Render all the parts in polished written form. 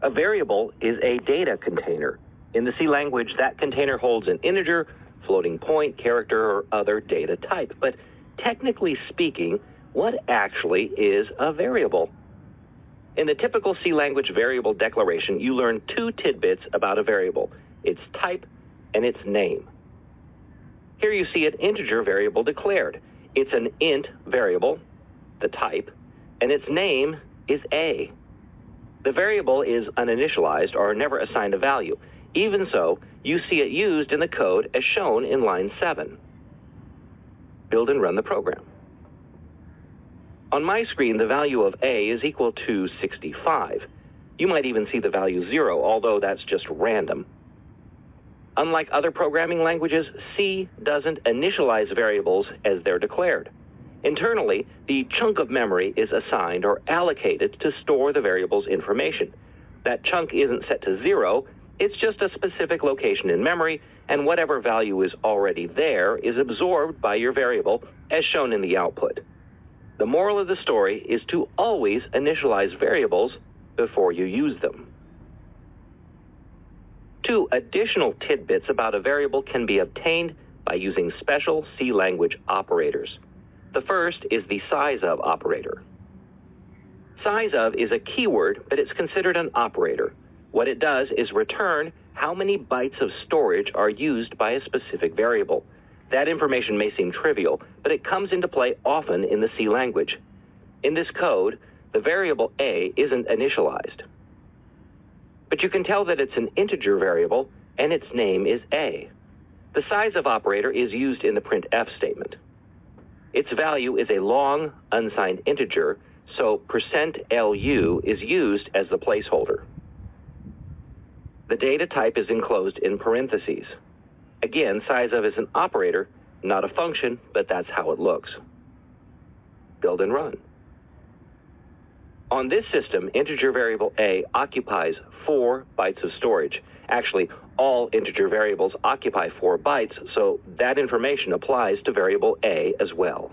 A variable is a data container. In the C language, that container holds an integer, floating point, character, or other data type. But technically speaking, what actually is a variable? In the typical C language variable declaration, you learn two tidbits about a variable: its type and its name. Here you see an integer variable declared. It's an int variable, the type, and its name is A. The variable is uninitialized or never assigned a value. Even so, you see it used in the code as shown in line 7. Build and run the program. On my screen, the value of A is equal to 65. You might even see the value 0, although that's just random. Unlike other programming languages, C doesn't initialize variables as they're declared. Internally, the chunk of memory is assigned or allocated to store the variable's information. That chunk isn't set to 0, it's just a specific location in memory, and whatever value is already there is absorbed by your variable, as shown in the output. The moral of the story is to always initialize variables before you use them. Two additional tidbits about a variable can be obtained by using special C language operators. The first is the size of operator. Size of is a keyword, but it's considered an operator. What it does is return how many bytes of storage are used by a specific variable. That information may seem trivial, but it comes into play often in the C language. In this code, the variable A isn't initialized. But you can tell that it's an integer variable, and its name is A. The size of operator is used in the printf statement. Its value is a long, unsigned integer, so %lu is used as the placeholder. The data type is enclosed in parentheses. Again, size of is an operator, not a function, but that's how it looks. Build and run. On this system, integer variable A occupies 4 bytes of storage. Actually, all integer variables occupy 4 bytes, so that information applies to variable A as well.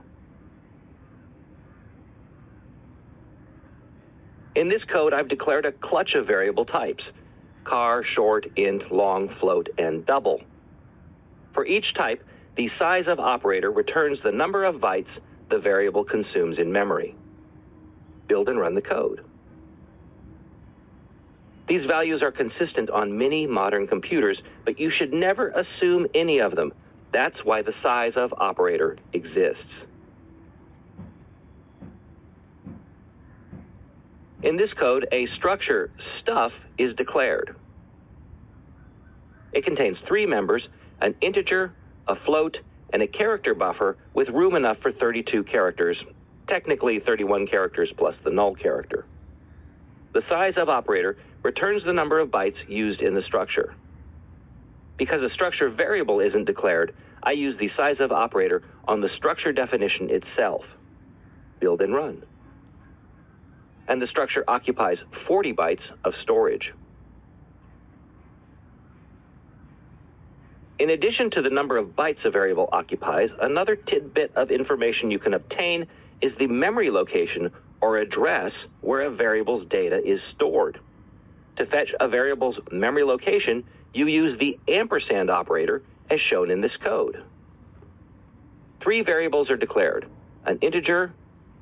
In this code, I've declared a clutch of variable types: char, short, int, long, float, and double. For each type, the size of operator returns the number of bytes the variable consumes in memory. Build and run the code. These values are consistent on many modern computers, but you should never assume any of them. That's why the size of operator exists. In this code, a structure, stuff, is declared. It contains 3 members: an integer, a float, and a character buffer with room enough for 32 characters, technically 31 characters plus the null character. The size of operator returns the number of bytes used in the structure. Because a structure variable isn't declared, I use the size of operator on the structure definition itself. Build and run. And the structure occupies 40 bytes of storage. In addition to the number of bytes a variable occupies, another tidbit of information you can obtain is the memory location or address where a variable's data is stored. To fetch a variable's memory location, you use the ampersand operator as shown in this code. 3 variables are declared: an integer,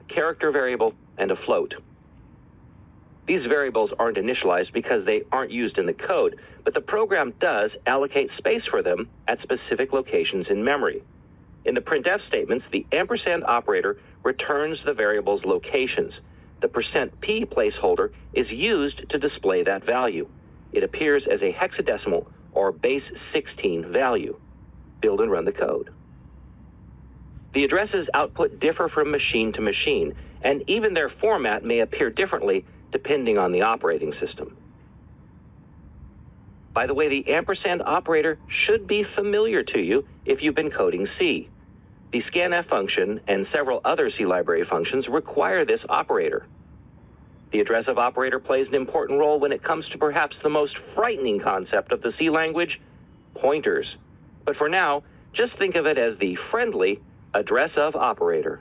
a character variable, and a float. These variables aren't initialized because they aren't used in the code, but the program does allocate space for them at specific locations in memory. In the printf statements, the ampersand operator returns the variable's locations. The %p placeholder is used to display that value. It appears as a hexadecimal or base 16 value. Build and run the code. The addresses output differ from machine to machine, and even their format may appear differently depending on the operating system. By the way, the ampersand operator should be familiar to you if you've been coding C. The scanf function and several other C library functions require this operator. The address of operator plays an important role when it comes to perhaps the most frightening concept of the C language, pointers. But for now, just think of it as the friendly address of operator.